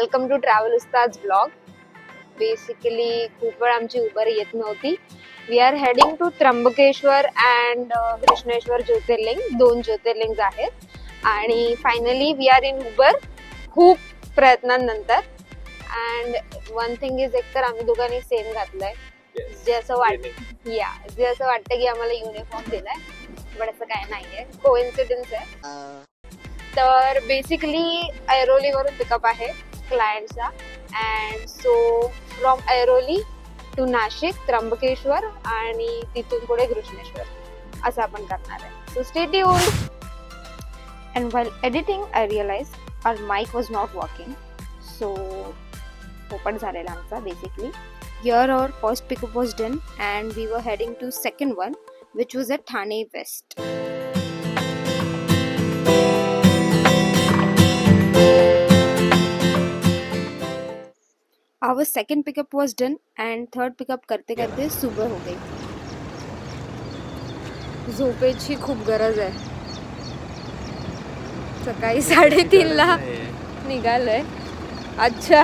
Welcome to travel Ustad blog. Basically खूप वेळ आमची उबर येत नव्हती. We are heading to Trimbakeshwar and Krishneshwar jyotirlinga. 2 ज्योतिर्लिंग आहेत आणि finally we are in Uber खूप प्रयत्नांनंतर. अँड वन थिंग इज, एक तर आम्ही दोघांनी सेम घातलंय, जे असं वाटतं की आम्हाला युनिफॉर्म दिलाय, पण असं काय नाहीये, कोइन्सिडन्स आहे. तर बेसिकली ऐरोली वरून पिकअप आहे क्लायंटचा. And so from Airoli to Nashik, Trimbakeshwar आणि तिथून पुढे कृष्णेश्वर असं आपण करणार आहे. So stay tuned. And while editing I realise our mic was not working. So open झालेला आमचा. Basically here our first pickup was done and we were heading to second one, which was at Thane West. Our second pickup was done and third pickup करते करते सुबह हो गई. झोपेची खूप गरज आहे. सकाळी 3:30ला निघालोय. अच्छा,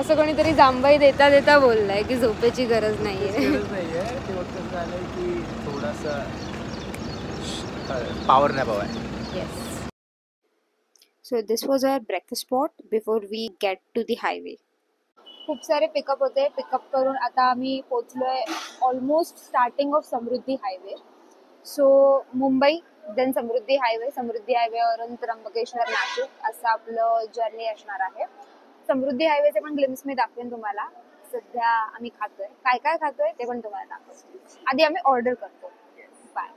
असं कोणीतरी जांभई देता देता बोललाय की झोपेची गरज नाहीये. थोडासा पॉवर नॅप हवा आहे. Yes. So this was our breakfast spot before we get to the highway. खूप सारे पिकअप होते. पिकअप करून आता आम्ही पोचलोय almost starting of Samruddhi highway. So Mumbai, then Samruddhi हायवेवरून त्र्यंबकेश्वर, नाशिक असं आपलं जर्नी असणार आहे. समृद्धी हायवेचे पण ग्लिम्स मी दाखवेन तुम्हाला. सध्या आम्ही खातोय, काय खातोय ते पण तुम्हाला दाखवतो. आधी आम्ही ऑर्डर करतो. Bye.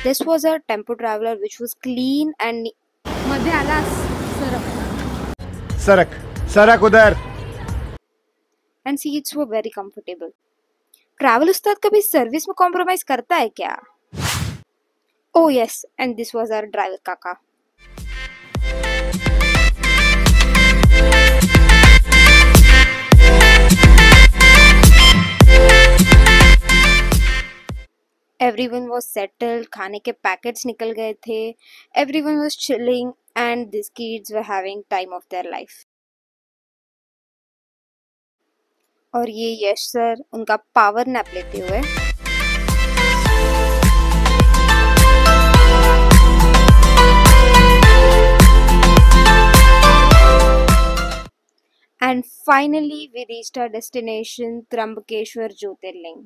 This was a tempo traveler which was clean and मध्ये आला सरक उधर. And seats were very comfortable. Travel उस्ताद कभी सर्विस में कॉम्प्रोमाइज करता है क्या? Oh yes, and this was our driver काका. Everyone was settled. खाने के पैकेट्स निकल गए थे. Everyone was chilling and these kids were having time of their life. और ये यश सर उनका पावर नैप लेते हुए. And finally we reached our destination, Trimbakeshwar ज्योतिर्लिंग.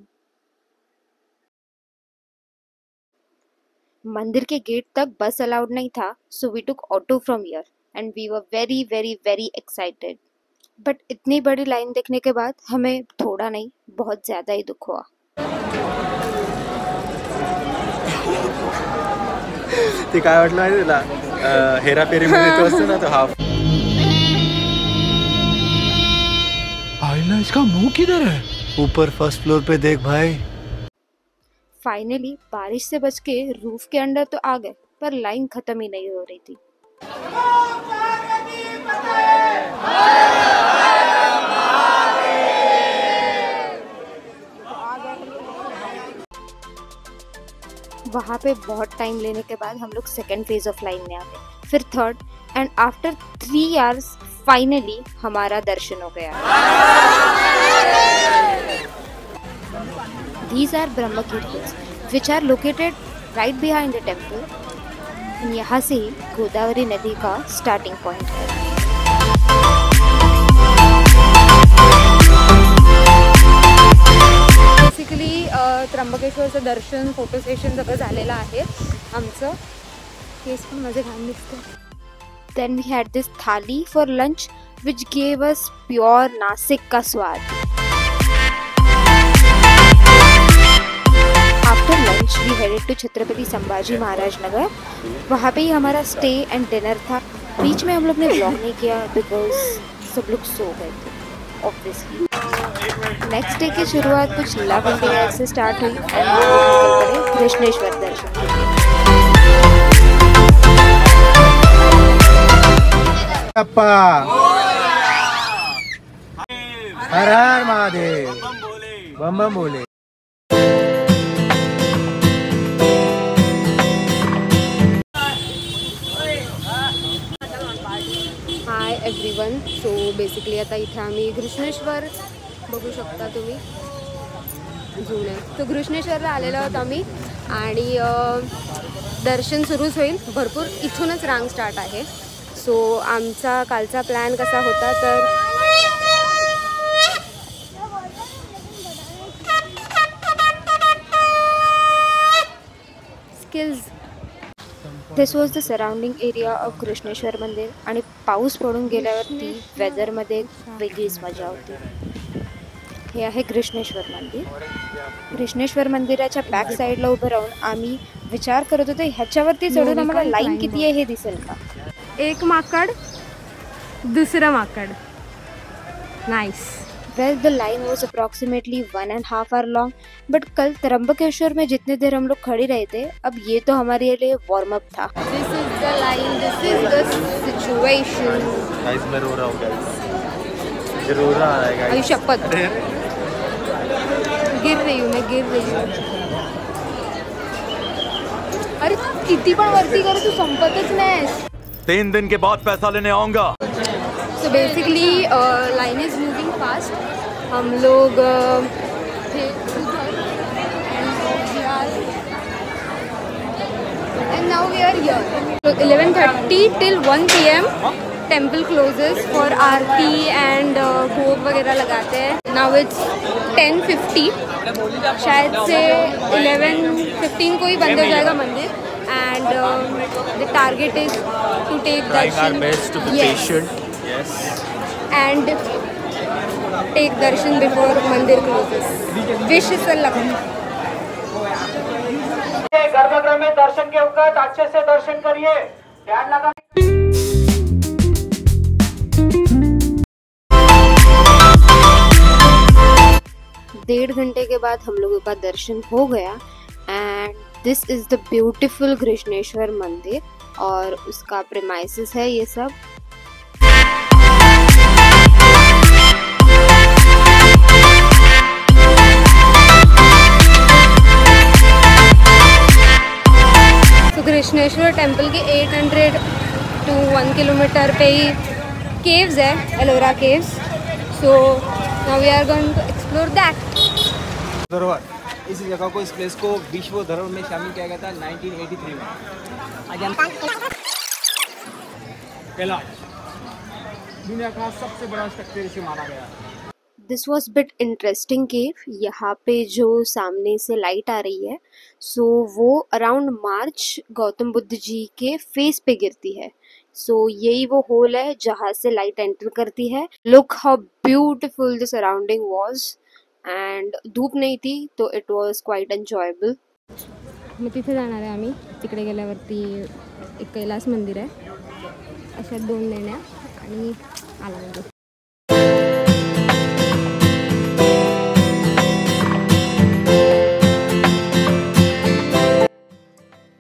मंदिर के गेट तक बस अलाउड नहीं था, so we took auto from here and we were very very very excited. But इतनी बड़ी लाइन देखने के बाद हमें थोड़ा नहीं, बहुत ज्यादा ही दुख हुआ. ते काय वाटलं माहिती तुला? हेराफेरी मध्ये तो असतो ना, तो हाफ. आईला इसका मुंह किधर है? ऊपर फर्स्ट फ्लोर पे देख भाई. फाइनली बारिश से बच के रूफ के अंदर तो आ गए, पर लाइन खत्म ही नहीं हो रही थी. वहाँ पे बहुत टाइम लेने के बाद हम लोग सेकेंड फेज ऑफ लाइन में आ गए, फिर third, and after 3 hours finally हमारा दर्शन हो गया. These are Brahmakir hills, which are located right behind the temple. यहाँ से ही गोदावरी नदी का स्टार्टिंग पॉइंट है. बेसिकली त्र्यंबकेश्वरचं दर्शन, फोटो सेशन सगळं झालेलं आहे आमचं. केस पण माझे घाण दिसते. Then we had this थाली for lunch, which gave us pure Nasik का स्वाद. After lunch we headed to Chhatrapati Sambhaji Maharaj Nagar. वहाँ पे ही हमारा स्टे एंड डिनर था. बीच में हम लोग ने व्लॉग नहीं किया बिकॉज सब लोग सो गए थे ऑब्वियसली. नेक्स्ट डे की शुरुआत कुछ लव इंडिया से स्टार्ट हुई एंड हम लोग निकल पड़े कृष्णेश्वर दर्शन के लिए. अप्पा हर हर महादेव बम बम बोले। Hi everyone. सो बेसिकली आता इथे आम्ही घृष्णेश्वर बघू शकता तुम्ही जुने. तो घृष्णेश्वरला आलेलो आहोत आम्ही आणि दर्शन सुरूच होईल. भरपूर इथूनच रांग स्टार्ट आहे. सो आमचा कालचा प्लॅन कसा होता तर skills. This was the surrounding area of Grishneshwar मंदिर आणि पाऊस पडून गेल्यावरती वेदरमध्ये वेगळीच मजा होती. हे आहे घृष्णेश्वर मंदिर. घृष्णेश्वर मंदिराच्या बॅक साईडला उभं राहून आम्ही विचार करत होतो ह्याच्यावरती चढून आम्हाला लाईन किती आहे हे दिसेल का. एक माकड दुसरं माकड. Nice. Well the line was approximately 1.5 hour long. But कल त्र्यंबकेश्वर में जितने देर हम लोग खड़े रहे थे अब ये तो हमारे लिए वार्म अप था. This is the line. This is the situation. Guys मैं रो रहा हूँ गाइस. ये रो रहा है गाइस. आई शपथ गिर रही हूँ मैं. गिर रही हूँ. अरे किती पण वरती करू तू संपतच नाहीस. 3 दिन के बाद पैसा लेने आऊंगा. So basically line is moving fast. हम लोग थे उधर and now we are here. So 11:30 till 1 PM temple closes for aarti and भोग वगैरह लगाते हैं. Now it's 10:50. शायद से 11:15 को ही बंद हो जाएगा मंदिर. And the target is to take darshan. Yes. And take darshan before mandir closes. Wish is a luck. गर्भगृह में दर्शन के वक्त अच्छे से दर्शन करिए. ध्यान लगा. 1.5 घंटे के बाद हम लोगों का दर्शन हो गया. And this is the beautiful Grishneshwar मंदिर और उसका प्रेमाइसेस है ये सब. घृष्णेश्वर टेम्पल के 800 to 1 किलोमीटर पे ही केव्स है, Ellora caves. So now we are going to explore that. धरोहर. इस जगह को, इस प्लेस को विश्व धरोहर में शामिल किया गया था 1983 में. कैलाश दुनिया का सबसे बड़ा स्ट्रक्चर इसे माना गया. दिस वॉज बिट इंटरेस्टिंग केव. यहाँ पे जो सामने से लाइट आ रही है सो वो अराउंड मार्च गौतम बुद्ध जी के फेस पे गिरती है. सो यही वो होल है जहाँ से लाइट एंटर करती है. Look how beautiful the surrounding was. And धूप नहीं थी तो इट वॉज क्वाइट एन्जॉयबल. मग तिथे जाणार आहे आम्ही. तिकडे गेल्यावरती एक कैलास मंदिर आहे. अशा 2 लेण्या आणि आला मंदिर.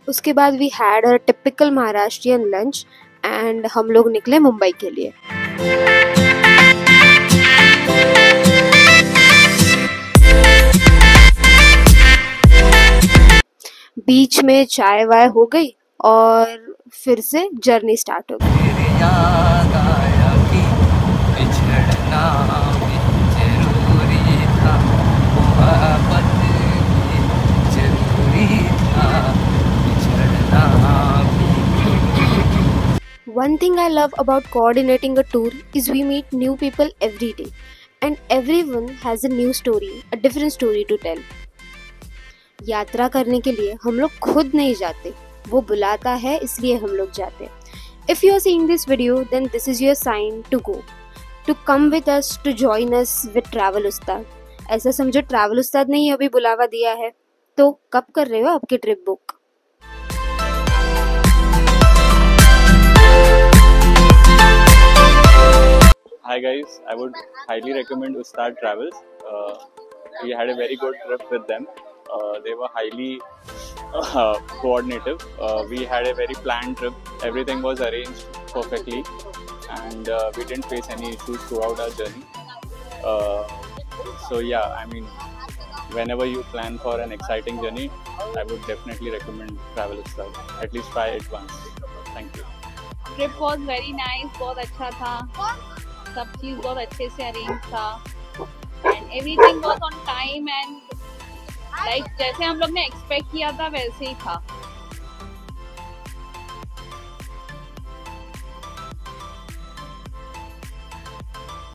उसके बाद we had a typical Maharashtrian lunch and हम लोग निकले मुंबई के लिए. बीच में चाय वाय हो गई और फिर से जर्नी स्टार्ट हो गई. One thing I love about coordinating a tour is we meet new people every day and everyone has a new story, a different story to tell. यात्रा करने के लिए हम लोग खुद नहीं जाते, वो बुलाता है इसलिए हम लोग जाते. If you are seeing this video, then this is your sign to go, to come with us, to join us with Travel Ustad. ऐसा समझो ट्रैवल उस्ताद ने ही अभी बुलावा दिया है, तो कब कर रहे हो आपकी trip book? Hi guys, I would highly recommend Ustad Travels. We had a very good trip with them. They were highly coordinative. We had a very planned trip. Everything was arranged perfectly, and we didn't face any issues throughout our journey. So yeah, I mean, whenever you plan for an exciting journey, I would definitely recommend Travelers Club. At least try it once. Thank you. Trip was very nice, बहुत अच्छा था, सब चीज़ बहुत अच्छे से arrange था and everything was on time and like जैसे हम लोग ने एक्सपेक्ट किया था वैसे ही था.